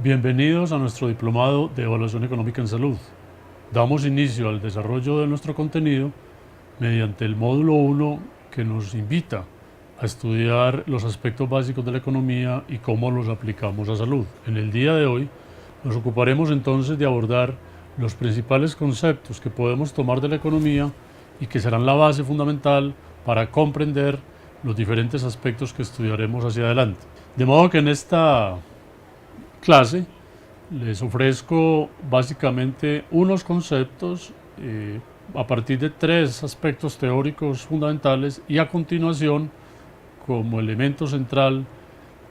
Bienvenidos a nuestro diplomado de Evaluación Económica en Salud. Damos inicio al desarrollo de nuestro contenido mediante el módulo 1 que nos invita a estudiar los aspectos básicos de la economía y cómo los aplicamos a salud. En el día de hoy nos ocuparemos entonces de abordar los principales conceptos que podemos tomar de la economía y que serán la base fundamental para comprender los diferentes aspectos que estudiaremos hacia adelante. De modo que en esta clase les ofrezco básicamente unos conceptos a partir de 3 aspectos teóricos fundamentales y a continuación, como elemento central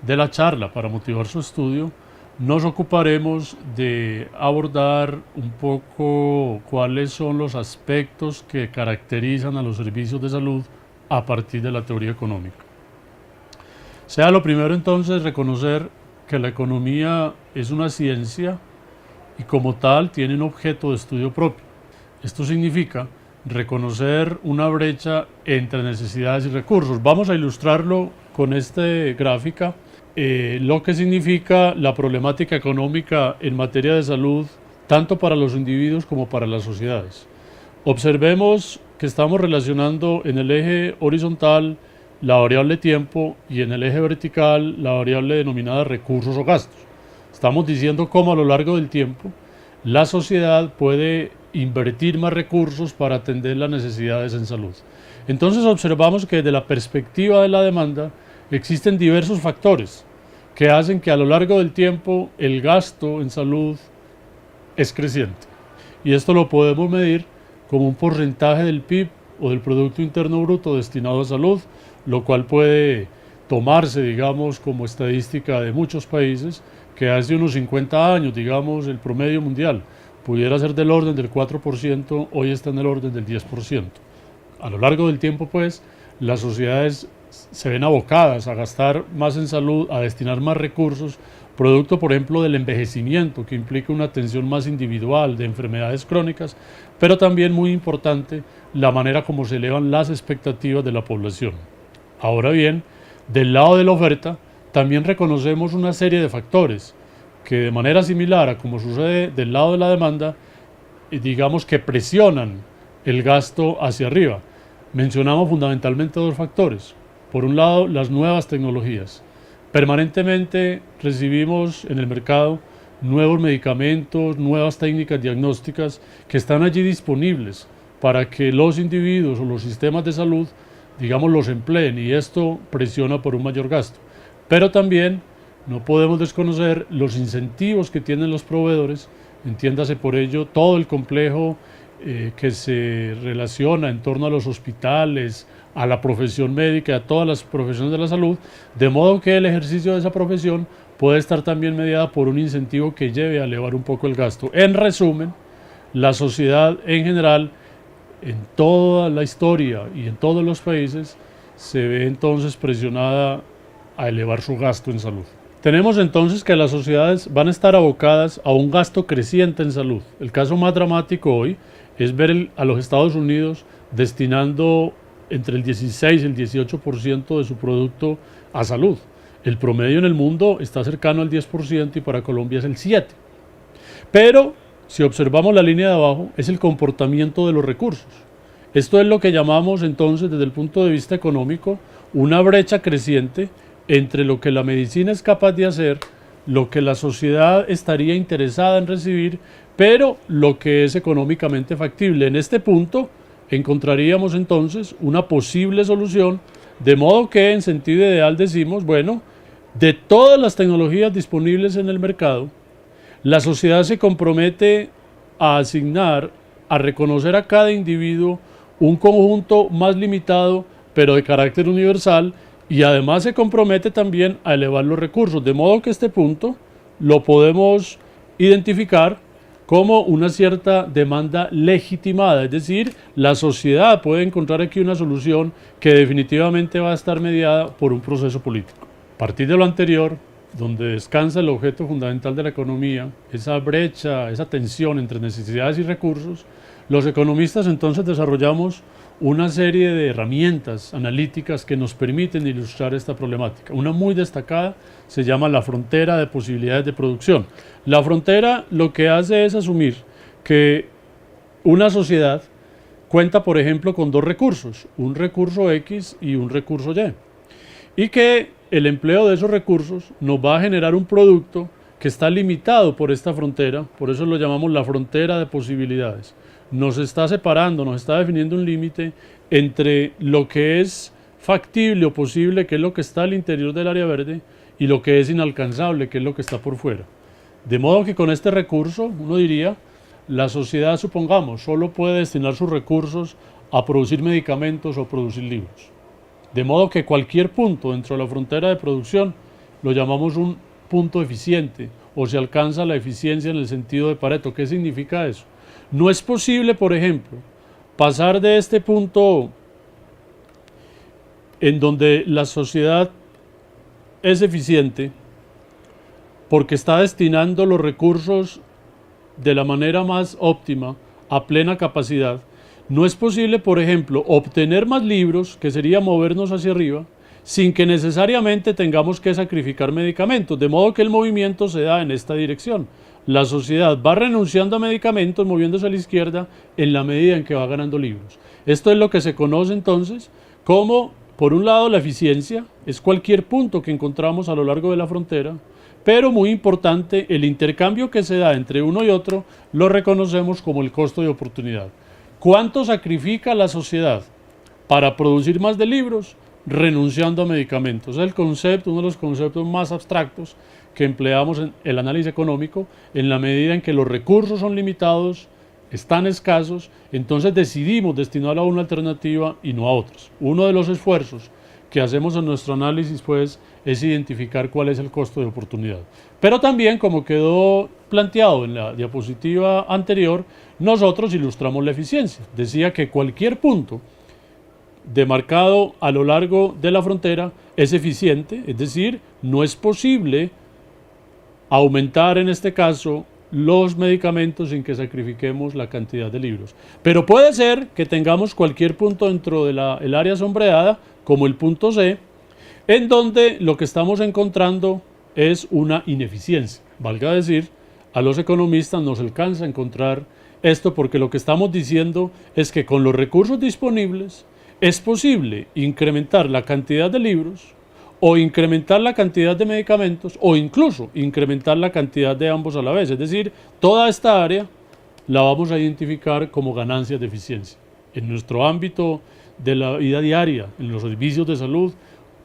de la charla para motivar su estudio, nos ocuparemos de abordar un poco cuáles son los aspectos que caracterizan a los servicios de salud a partir de la teoría económica. Sea lo primero entonces reconocer que la economía es una ciencia y como tal tiene un objeto de estudio propio. Esto significa reconocer una brecha entre necesidades y recursos. Vamos a ilustrarlo con esta gráfica, lo que significa la problemática económica en materia de salud, tanto para los individuos como para las sociedades. Observemos que estamos relacionando en el eje horizontal la variable tiempo y en el eje vertical la variable denominada recursos o gastos. Estamos diciendo cómo a lo largo del tiempo la sociedad puede invertir más recursos para atender las necesidades en salud. Entonces observamos que desde la perspectiva de la demanda existen diversos factores que hacen que a lo largo del tiempo el gasto en salud es creciente. Y esto lo podemos medir como un porcentaje del PIB o del Producto Interno Bruto destinado a salud, lo cual puede tomarse, digamos, como estadística de muchos países, que hace unos 50 años, digamos, el promedio mundial pudiera ser del orden del 4%, hoy está en el orden del 10%. A lo largo del tiempo, pues, las sociedades se ven abocadas a gastar más en salud, a destinar más recursos, producto, por ejemplo, del envejecimiento, que implica una atención más individual de enfermedades crónicas, pero también muy importante la manera como se elevan las expectativas de la población. Ahora bien, del lado de la oferta, también reconocemos una serie de factores que de manera similar a como sucede del lado de la demanda, digamos que presionan el gasto hacia arriba. Mencionamos fundamentalmente 2 factores. Por un lado, las nuevas tecnologías. Permanentemente recibimos en el mercado nuevos medicamentos, nuevas técnicas diagnósticas que están allí disponibles para que los individuos o los sistemas de salud, digamos, los empleen, y esto presiona por un mayor gasto. Pero también no podemos desconocer los incentivos que tienen los proveedores, entiéndase por ello todo el complejo que se relaciona en torno a los hospitales, a la profesión médica, a todas las profesiones de la salud, de modo que el ejercicio de esa profesión puede estar también mediada por un incentivo que lleve a elevar un poco el gasto. En resumen, la sociedad en general, en toda la historia y en todos los países, se ve entonces presionada a elevar su gasto en salud. Tenemos entonces que las sociedades van a estar abocadas a un gasto creciente en salud. El caso más dramático hoy es ver a los Estados Unidos destinando entre el 16 y el 18% de su producto a salud. El promedio en el mundo está cercano al 10% y para Colombia es el 7%. Pero si observamos la línea de abajo, es el comportamiento de los recursos. Esto es lo que llamamos entonces desde el punto de vista económico una brecha creciente entre lo que la medicina es capaz de hacer, lo que la sociedad estaría interesada en recibir, pero lo que es económicamente factible. En este punto encontraríamos entonces una posible solución, de modo que en sentido ideal decimos, bueno, de todas las tecnologías disponibles en el mercado, la sociedad se compromete a asignar, a reconocer a cada individuo un conjunto más limitado, pero de carácter universal, y además se compromete también a elevar los recursos, de modo que este punto lo podemos identificar como una cierta demanda legitimada, es decir, la sociedad puede encontrar aquí una solución que definitivamente va a estar mediada por un proceso político. A partir de lo anterior, donde descansa el objeto fundamental de la economía, esa brecha, esa tensión entre necesidades y recursos, Los economistas entonces desarrollamos una serie de herramientas analíticas que nos permiten ilustrar esta problemática. Una muy destacada se llama la frontera de posibilidades de producción. La frontera lo que hace es asumir que una sociedad cuenta, por ejemplo, con dos recursos, un recurso X y un recurso Y, y que el empleo de esos recursos nos va a generar un producto que está limitado por esta frontera, por eso lo llamamos la frontera de posibilidades. Nos está separando, nos está definiendo un límite entre lo que es factible o posible, que es lo que está al interior del área verde, y lo que es inalcanzable, que es lo que está por fuera. De modo que con este recurso, uno diría, la sociedad, supongamos, solo puede destinar sus recursos a producir medicamentos o producir libros. De modo que cualquier punto dentro de la frontera de producción lo llamamos un punto eficiente, o se alcanza la eficiencia en el sentido de Pareto. ¿Qué significa eso? No es posible, por ejemplo, pasar de este punto en donde la sociedad es eficiente porque está destinando los recursos de la manera más óptima a plena capacidad. No es posible, por ejemplo, obtener más libros, que sería movernos hacia arriba, sin que necesariamente tengamos que sacrificar medicamentos, de modo que el movimiento se da en esta dirección. La sociedad va renunciando a medicamentos, moviéndose a la izquierda en la medida en que va ganando libros. Esto es lo que se conoce entonces como, por un lado, la eficiencia, es cualquier punto que encontramos a lo largo de la frontera, pero muy importante, el intercambio que se da entre uno y otro lo reconocemos como el costo de oportunidad. ¿Cuánto sacrifica la sociedad para producir más de libros? Renunciando a medicamentos. Es el concepto, uno de los conceptos más abstractos que empleamos en el análisis económico. En la medida en que los recursos son limitados, están escasos, entonces decidimos destinar a una alternativa y no a otras. Uno de los esfuerzos que hacemos en nuestro análisis, pues, es identificar cuál es el costo de oportunidad. Pero también, como quedó planteado en la diapositiva anterior, nosotros ilustramos la eficiencia. Decía que cualquier punto demarcado a lo largo de la frontera es eficiente, es decir, no es posible aumentar en este caso los medicamentos sin que sacrifiquemos la cantidad de libros. Pero puede ser que tengamos cualquier punto dentro del área sombreada, como el punto C, en donde lo que estamos encontrando es una ineficiencia. Valga decir, a los economistas nos alcanza a encontrar esto porque lo que estamos diciendo es que con los recursos disponibles es posible incrementar la cantidad de libros o incrementar la cantidad de medicamentos o incluso incrementar la cantidad de ambos a la vez. Es decir, toda esta área la vamos a identificar como ganancias de eficiencia. En nuestro ámbito de la vida diaria, en los servicios de salud,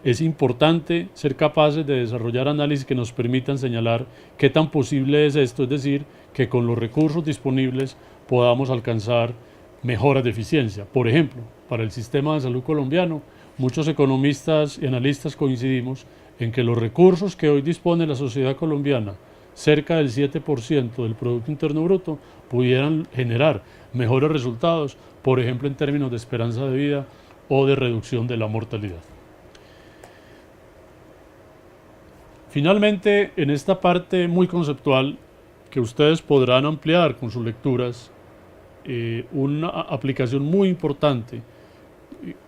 es importante ser capaces de desarrollar análisis que nos permitan señalar qué tan posible es esto, es decir, que con los recursos disponibles podamos alcanzar mejoras de eficiencia. Por ejemplo, para el sistema de salud colombiano, muchos economistas y analistas coincidimos en que los recursos que hoy dispone la sociedad colombiana, cerca del 7% del Producto Interno Bruto, pudieran generar mejores resultados, por ejemplo, en términos de esperanza de vida o de reducción de la mortalidad. Finalmente, en esta parte muy conceptual, que ustedes podrán ampliar con sus lecturas, una aplicación muy importante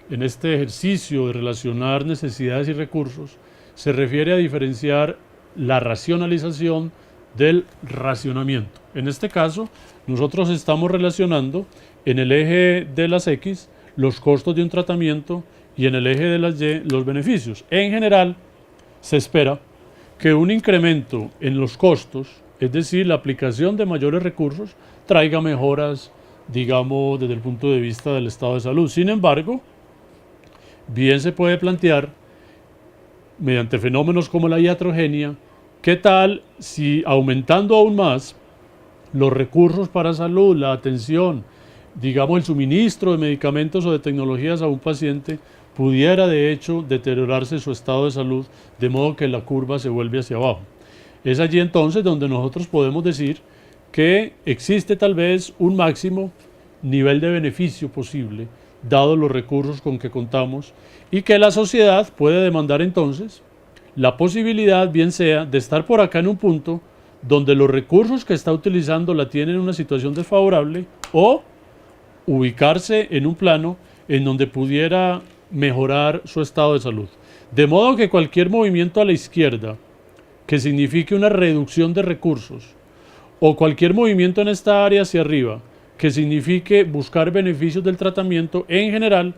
en este ejercicio de relacionar necesidades y recursos se refiere a diferenciar la racionalización del racionamiento. En este caso, nosotros estamos relacionando en el eje de las X los costos de un tratamiento y en el eje de las Y los beneficios. En general, se espera que un incremento en los costos, es decir, la aplicación de mayores recursos, traiga mejoras, digamos, desde el punto de vista del estado de salud. Sin embargo, bien se puede plantear, mediante fenómenos como la iatrogenia, ¿qué tal si aumentando aún más los recursos para salud, la atención, digamos el suministro de medicamentos o de tecnologías a un paciente, pudiera de hecho deteriorarse su estado de salud, de modo que la curva se vuelve hacia abajo? Es allí entonces donde nosotros podemos decir que existe tal vez un máximo nivel de beneficio posible, dados los recursos con que contamos, y que la sociedad puede demandar entonces la posibilidad, bien sea de estar por acá en un punto donde los recursos que está utilizando la tienen en una situación desfavorable, o ubicarse en un plano en donde pudiera mejorar su estado de salud. De modo que cualquier movimiento a la izquierda que signifique una reducción de recursos o cualquier movimiento en esta área hacia arriba que signifique buscar beneficios del tratamiento, en general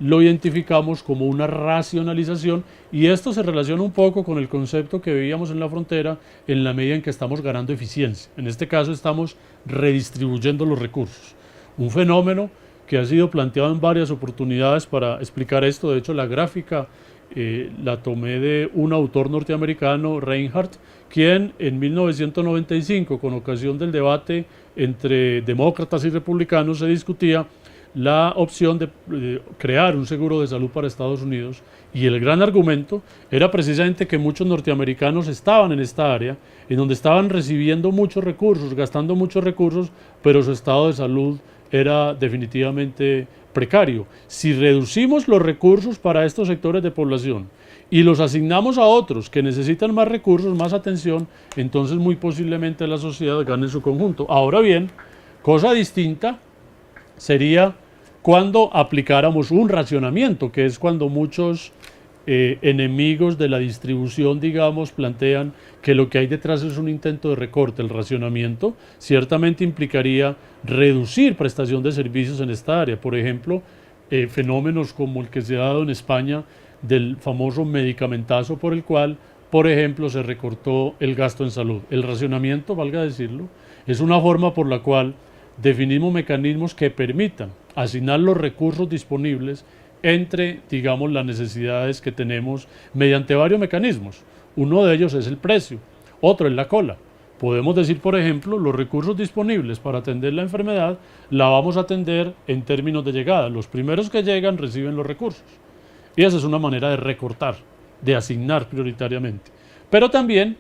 lo identificamos como una racionalización, y esto se relaciona un poco con el concepto que veíamos en la frontera en la medida en que estamos ganando eficiencia. En este caso estamos redistribuyendo los recursos. Un fenómeno que ha sido planteado en varias oportunidades para explicar esto. De hecho, la gráfica la tomé de un autor norteamericano, Reinhardt, quien en 1995, con ocasión del debate entre demócratas y republicanos, se discutía la opción de crear un seguro de salud para Estados Unidos, y el gran argumento era precisamente que muchos norteamericanos estaban en esta área, en donde estaban recibiendo muchos recursos, gastando muchos recursos, pero su estado de salud era definitivamente precario. Si reducimos los recursos para estos sectores de población y los asignamos a otros que necesitan más recursos, más atención, entonces muy posiblemente la sociedad gane en su conjunto. Ahora bien, cosa distinta sería cuando aplicáramos un racionamiento, que es cuando muchos enemigos de la distribución, digamos, plantean que lo que hay detrás es un intento de recorte. El racionamiento ciertamente implicaría reducir prestación de servicios en esta área. Por ejemplo, fenómenos como el que se ha dado en España del famoso medicamentazo, por el cual, por ejemplo, se recortó el gasto en salud. El racionamiento, valga decirlo, es una forma por la cual definimos mecanismos que permitan asignar los recursos disponibles entre, digamos, las necesidades que tenemos mediante varios mecanismos. Uno de ellos es el precio, otro es la cola. Podemos decir, por ejemplo, los recursos disponibles para atender la enfermedad la vamos a atender en términos de llegada. Los primeros que llegan reciben los recursos. Y esa es una manera de recortar, de asignar prioritariamente. Pero también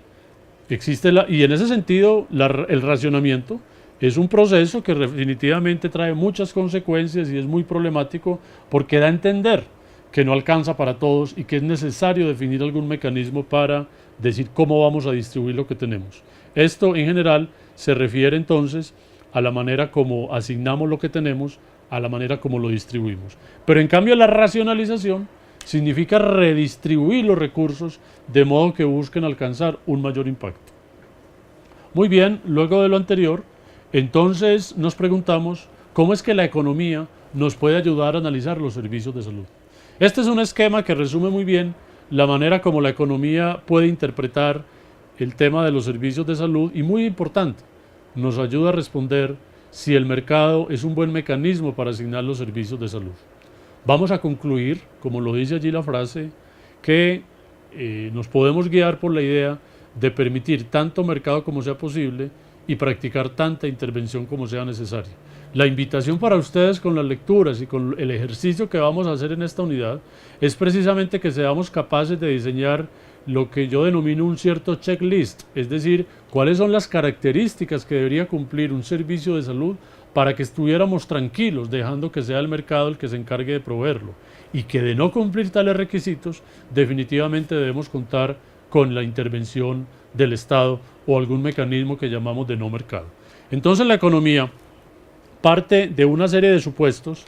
existe, y en ese sentido, el racionamiento es un proceso que definitivamente trae muchas consecuencias y es muy problemático, porque da a entender que no alcanza para todos y que es necesario definir algún mecanismo para decir cómo vamos a distribuir lo que tenemos. Esto en general se refiere entonces a la manera como asignamos lo que tenemos, a la manera como lo distribuimos. Pero en cambio la racionalización significa redistribuir los recursos de modo que busquen alcanzar un mayor impacto. Muy bien, luego de lo anterior, entonces nos preguntamos cómo es que la economía nos puede ayudar a analizar los servicios de salud. Este es un esquema que resume muy bien la manera como la economía puede interpretar el tema de los servicios de salud, y muy importante, nos ayuda a responder si el mercado es un buen mecanismo para asignar los servicios de salud. Vamos a concluir, como lo dice allí la frase, que nos podemos guiar por la idea de permitir tanto mercado como sea posible y practicar tanta intervención como sea necesaria. La invitación para ustedes con las lecturas y con el ejercicio que vamos a hacer en esta unidad es precisamente que seamos capaces de diseñar lo que yo denomino un cierto checklist, es decir, cuáles son las características que debería cumplir un servicio de salud para que estuviéramos tranquilos, dejando que sea el mercado el que se encargue de proveerlo, y que de no cumplir tales requisitos, definitivamente debemos contar con la intervención del Estado o algún mecanismo que llamamos de no mercado. Entonces la economía parte de una serie de supuestos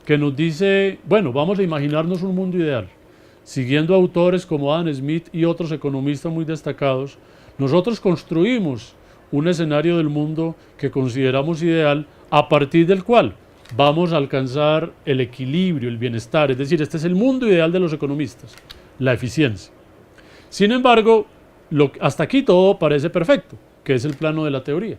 que nos dice, bueno, vamos a imaginarnos un mundo ideal. Siguiendo autores como Adam Smith y otros economistas muy destacados, nosotros construimos un escenario del mundo que consideramos ideal, a partir del cual vamos a alcanzar el equilibrio, el bienestar. Es decir, este es el mundo ideal de los economistas, la eficiencia. Sin embargo, hasta aquí todo parece perfecto, que es el plano de la teoría.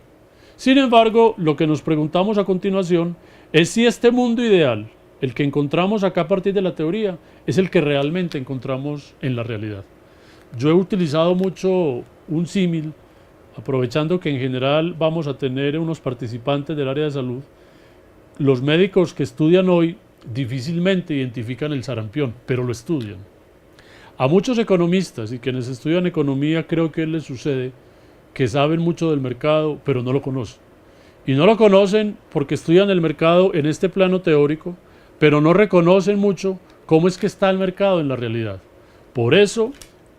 Sin embargo, lo que nos preguntamos a continuación es si este mundo ideal, el que encontramos acá a partir de la teoría, es el que realmente encontramos en la realidad. Yo he utilizado mucho un símil, aprovechando que en general vamos a tener unos participantes del área de salud. Los médicos que estudian hoy difícilmente identifican el sarampión, pero lo estudian. A muchos economistas y quienes estudian economía creo que les sucede que saben mucho del mercado, pero no lo conocen. Y no lo conocen porque estudian el mercado en este plano teórico, pero no reconocen mucho cómo es que está el mercado en la realidad. Por eso,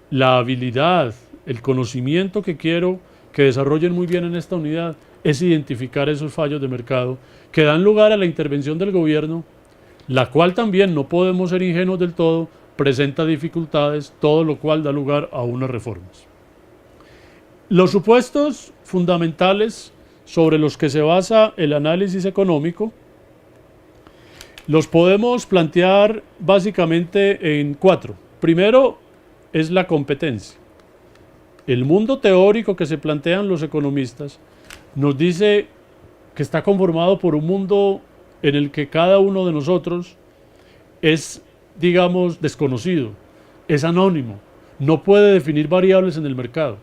la habilidad, el conocimiento que quiero que desarrollen muy bien en esta unidad es identificar esos fallos de mercado que dan lugar a la intervención del gobierno, la cual también, no podemos ser ingenuos del todo, presenta dificultades, todo lo cual da lugar a unas reformas. Los supuestos fundamentales sobre los que se basa el análisis económico los podemos plantear básicamente en 4. Primero es la competencia. El mundo teórico que se plantean los economistas nos dice que está conformado por un mundo en el que cada uno de nosotros es, digamos, desconocido, es anónimo, no puede definir variables en el mercado.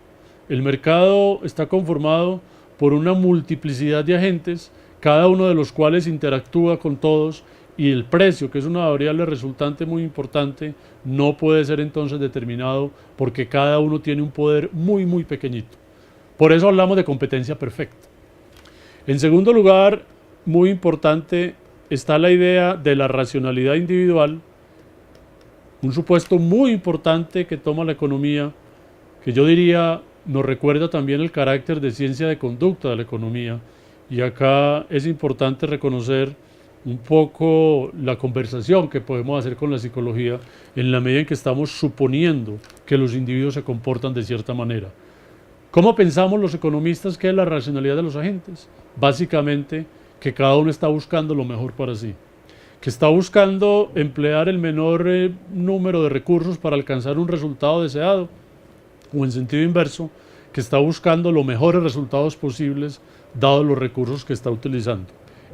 El mercado está conformado por una multiplicidad de agentes, cada uno de los cuales interactúa con todos, y el precio, que es una variable resultante muy importante, no puede ser entonces determinado porque cada uno tiene un poder muy, muy pequeñito. Por eso hablamos de competencia perfecta. En segundo lugar, muy importante, está la idea de la racionalidad individual, un supuesto muy importante que toma la economía, que yo diría nos recuerda también el carácter de ciencia de conducta de la economía, y acá es importante reconocer un poco la conversación que podemos hacer con la psicología en la medida en que estamos suponiendo que los individuos se comportan de cierta manera. ¿Cómo pensamos los economistas que es la racionalidad de los agentes? Básicamente que cada uno está buscando lo mejor para sí, que está buscando emplear el menor número de recursos para alcanzar un resultado deseado, o en sentido inverso, que está buscando los mejores resultados posibles dados los recursos que está utilizando.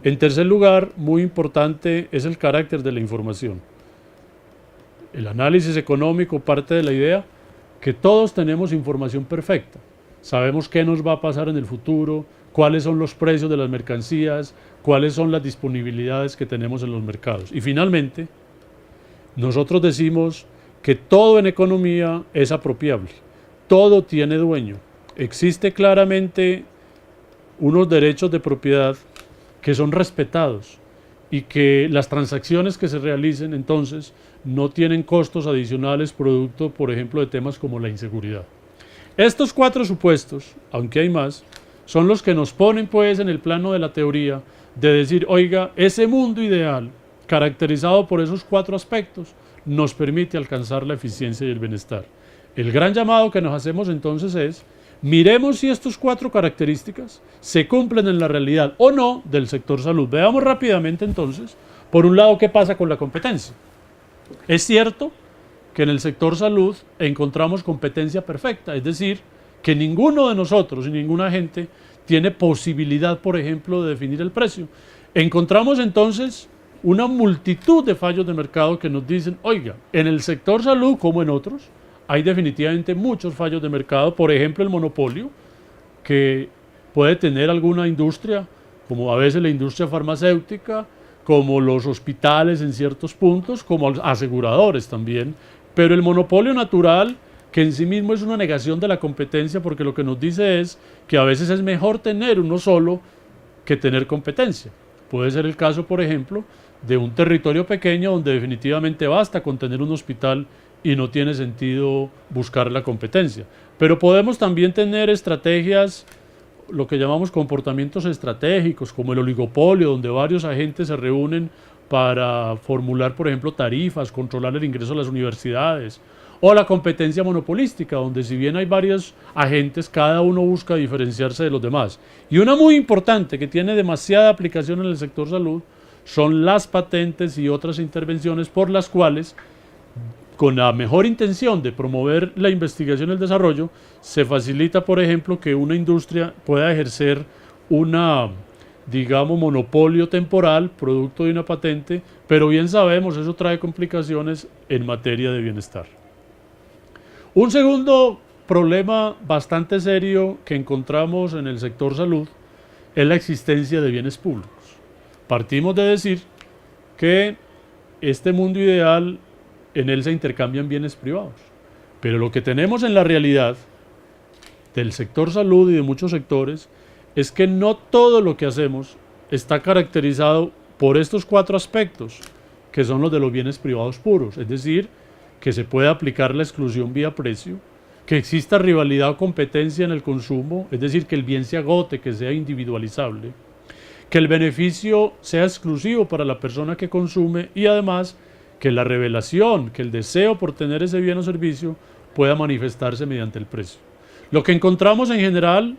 En tercer lugar, muy importante, es el carácter de la información. El análisis económico parte de la idea que todos tenemos información perfecta. Sabemos qué nos va a pasar en el futuro, cuáles son los precios de las mercancías, cuáles son las disponibilidades que tenemos en los mercados. Y finalmente, nosotros decimos que todo en economía es apropiable, todo tiene dueño. Existe claramente unos derechos de propiedad que son respetados y que las transacciones que se realicen entonces no tienen costos adicionales producto, por ejemplo, de temas como la inseguridad. Estos 4 supuestos, aunque hay más, son los que nos ponen pues en el plano de la teoría de decir, oiga, ese mundo ideal caracterizado por esos 4 aspectos nos permite alcanzar la eficiencia y el bienestar. El gran llamado que nos hacemos entonces es: miremos si estas 4 características se cumplen en la realidad o no del sector salud. Veamos rápidamente entonces, por un lado, qué pasa con la competencia. Es cierto que en el sector salud encontramos competencia perfecta, es decir, que ninguno de nosotros y ningún agente tiene posibilidad, por ejemplo, de definir el precio. Encontramos entonces una multitud de fallos de mercado que nos dicen, oiga, en el sector salud como en otros, hay definitivamente muchos fallos de mercado, por ejemplo el monopolio, que puede tener alguna industria, como a veces la industria farmacéutica, como los hospitales en ciertos puntos, como aseguradores también, pero el monopolio natural, que en sí mismo es una negación de la competencia, porque lo que nos dice es que a veces es mejor tener uno solo que tener competencia. Puede ser el caso, por ejemplo, de un territorio pequeño donde definitivamente basta con tener un hospital y no tiene sentido buscar la competencia. Pero podemos también tener estrategias, lo que llamamos comportamientos estratégicos, como el oligopolio, donde varios agentes se reúnen para formular, por ejemplo, tarifas, controlar el ingreso a las universidades, o la competencia monopolística, donde si bien hay varios agentes, cada uno busca diferenciarse de los demás. Y una muy importante que tiene demasiada aplicación en el sector salud son las patentes y otras intervenciones por las cuales, con la mejor intención de promover la investigación y el desarrollo, se facilita, por ejemplo, que una industria pueda ejercer una, digamos, monopolio temporal, producto de una patente, pero bien sabemos, eso trae complicaciones en materia de bienestar. Un segundo problema bastante serio que encontramos en el sector salud es la existencia de bienes públicos. Partimos de decir que este mundo ideal, en él se intercambian bienes privados, pero lo que tenemos en la realidad del sector salud y de muchos sectores es que no todo lo que hacemos está caracterizado por estos 4 aspectos, que son los de los bienes privados puros, es decir, que se puede aplicar la exclusión vía precio, que exista rivalidad o competencia en el consumo, es decir, que el bien se agote, que sea individualizable, que el beneficio sea exclusivo para la persona que consume y además que la revelación, que el deseo por tener ese bien o servicio pueda manifestarse mediante el precio. Lo que encontramos en general,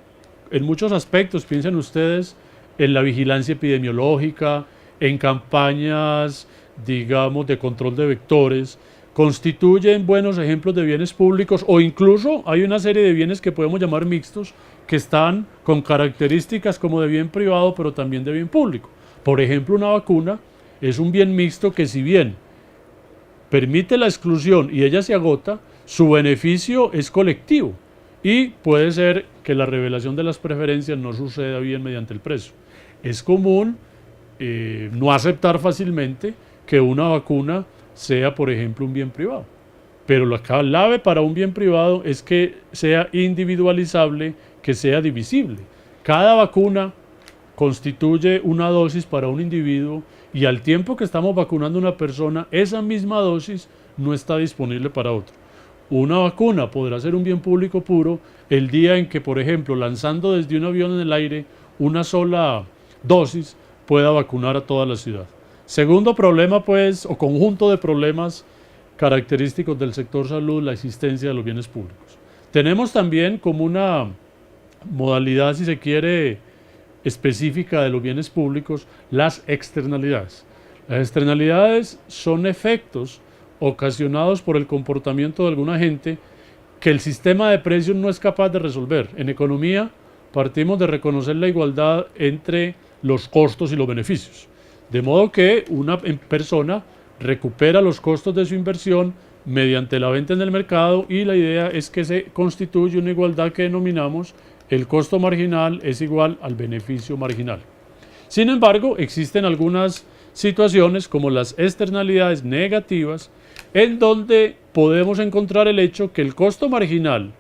en muchos aspectos, piensen ustedes en la vigilancia epidemiológica, en campañas, digamos, de control de vectores, constituyen buenos ejemplos de bienes públicos o incluso hay una serie de bienes que podemos llamar mixtos que están con características como de bien privado pero también de bien público. Por ejemplo, una vacuna es un bien mixto que si bien permite la exclusión y ella se agota, su beneficio es colectivo y puede ser que la revelación de las preferencias no suceda bien mediante el precio. Es común no aceptar fácilmente que una vacuna sea, por ejemplo, un bien privado. Pero la clave para un bien privado es que sea individualizable, que sea divisible. Cada vacuna constituye una dosis para un individuo y al tiempo que estamos vacunando a una persona, esa misma dosis no está disponible para otro. Una vacuna podrá ser un bien público puro el día en que, por ejemplo, lanzando desde un avión en el aire una sola dosis pueda vacunar a toda la ciudad. Segundo problema, pues, o conjunto de problemas característicos del sector salud, la existencia de los bienes públicos. Tenemos también como una modalidad, si se quiere, específica de los bienes públicos, las externalidades. Las externalidades son efectos ocasionados por el comportamiento de alguna gente que el sistema de precios no es capaz de resolver. En economía partimos de reconocer la igualdad entre los costos y los beneficios. De modo que una persona recupera los costos de su inversión mediante la venta en el mercado y la idea es que se constituye una igualdad que denominamos el costo marginal es igual al beneficio marginal. Sin embargo, existen algunas situaciones como las externalidades negativas en donde podemos encontrar el hecho que el costo marginal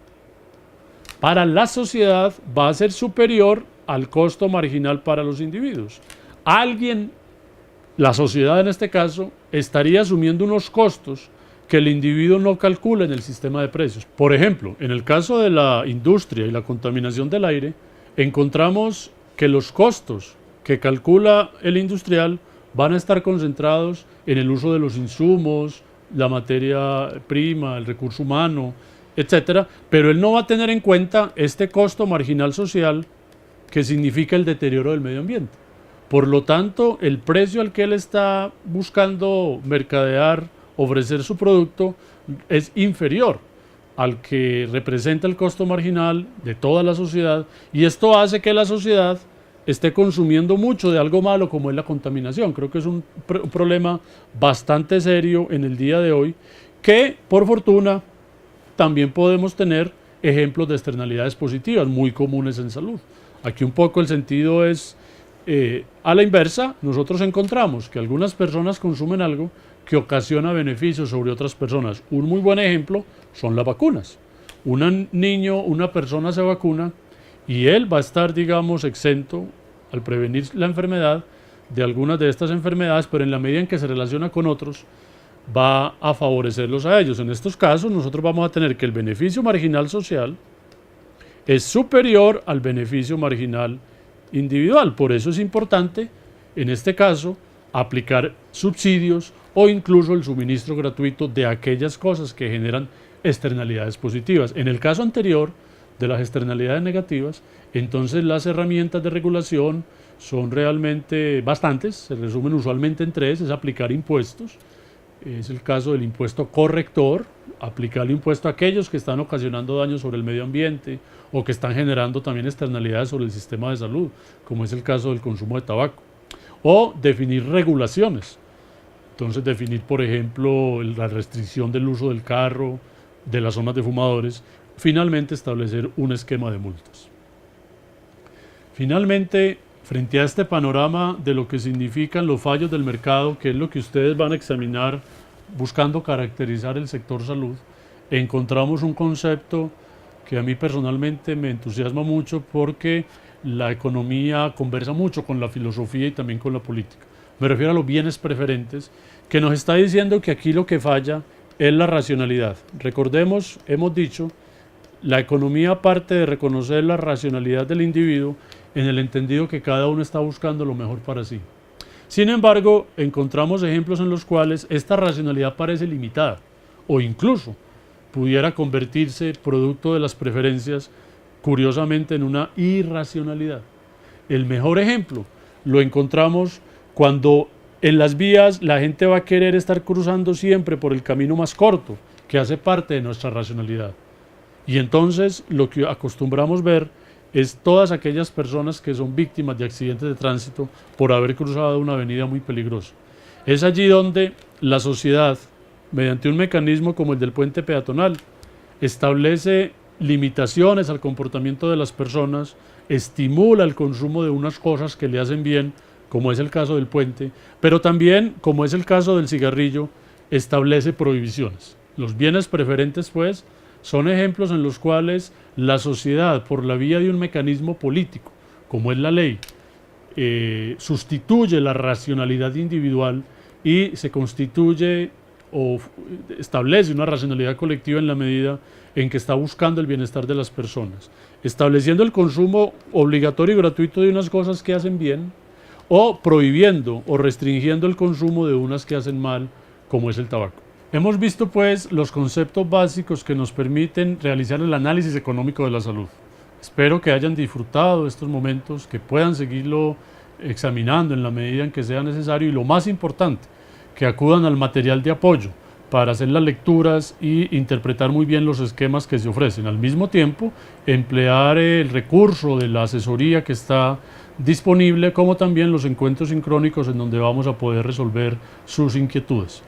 para la sociedad va a ser superior al costo marginal para los individuos. Alguien, la sociedad en este caso, estaría asumiendo unos costos que el individuo no calcula en el sistema de precios. Por ejemplo, en el caso de la industria y la contaminación del aire, encontramos que los costos que calcula el industrial van a estar concentrados en el uso de los insumos, la materia prima, el recurso humano, etcétera, pero él no va a tener en cuenta este costo marginal social que significa el deterioro del medio ambiente. Por lo tanto, el precio al que él está buscando mercadear, ofrecer su producto, es inferior al que representa el costo marginal de toda la sociedad y esto hace que la sociedad esté consumiendo mucho de algo malo como es la contaminación. Creo que es un problema bastante serio en el día de hoy que, por fortuna, también podemos tener ejemplos de externalidades positivas muy comunes en salud. Aquí un poco el sentido es, a la inversa, nosotros encontramos que algunas personas consumen algo que ocasiona beneficios sobre otras personas. Un muy buen ejemplo son las vacunas. Un niño, una persona se vacuna y él va a estar, digamos, exento al prevenir la enfermedad de algunas de estas enfermedades, pero en la medida en que se relaciona con otros, va a favorecerlos a ellos. En estos casos, nosotros vamos a tener que el beneficio marginal social es superior al beneficio marginal individual. Por eso es importante, en este caso, aplicar subsidios o incluso el suministro gratuito de aquellas cosas que generan externalidades positivas. En el caso anterior, de las externalidades negativas, entonces las herramientas de regulación son realmente bastantes, se resumen usualmente en tres: es aplicar impuestos, es el caso del impuesto corrector, aplicar el impuesto a aquellos que están ocasionando daños sobre el medio ambiente o que están generando también externalidades sobre el sistema de salud, como es el caso del consumo de tabaco, o definir regulaciones. Entonces definir, por ejemplo, la restricción del uso del carro, de las zonas de fumadores, finalmente establecer un esquema de multas. Finalmente, frente a este panorama de lo que significan los fallos del mercado, que es lo que ustedes van a examinar buscando caracterizar el sector salud, encontramos un concepto que a mí personalmente me entusiasma mucho porque la economía conversa mucho con la filosofía y también con la política. Me refiero a los bienes preferentes, que nos está diciendo que aquí lo que falla es la racionalidad. Recordemos, hemos dicho la economía parte de reconocer la racionalidad del individuo en el entendido que cada uno está buscando lo mejor para sí. Sin embargo, encontramos ejemplos en los cuales esta racionalidad parece limitada o incluso pudiera convertirse, producto de las preferencias, curiosamente en una irracionalidad. El mejor ejemplo lo encontramos cuando en las vías la gente va a querer estar cruzando siempre por el camino más corto, que hace parte de nuestra racionalidad. Y entonces lo que acostumbramos ver es todas aquellas personas que son víctimas de accidentes de tránsito por haber cruzado una avenida muy peligrosa. Es allí donde la sociedad, mediante un mecanismo como el del puente peatonal, establece limitaciones al comportamiento de las personas, estimula el consumo de unas cosas que le hacen bien, como es el caso del puente, pero también, como es el caso del cigarrillo, establece prohibiciones. Los bienes preferentes, pues, son ejemplos en los cuales la sociedad, por la vía de un mecanismo político, como es la ley, sustituye la racionalidad individual y se constituye o establece una racionalidad colectiva en la medida en que está buscando el bienestar de las personas, estableciendo el consumo obligatorio y gratuito de unas cosas que hacen bien, o prohibiendo o restringiendo el consumo de unas que hacen mal, como es el tabaco. Hemos visto pues los conceptos básicos que nos permiten realizar el análisis económico de la salud. Espero que hayan disfrutado estos momentos, que puedan seguirlo examinando en la medida en que sea necesario y lo más importante, que acudan al material de apoyo para hacer las lecturas y interpretar muy bien los esquemas que se ofrecen. Al mismo tiempo, emplear el recurso de la asesoría que está disponible, como también los encuentros sincrónicos en donde vamos a poder resolver sus inquietudes.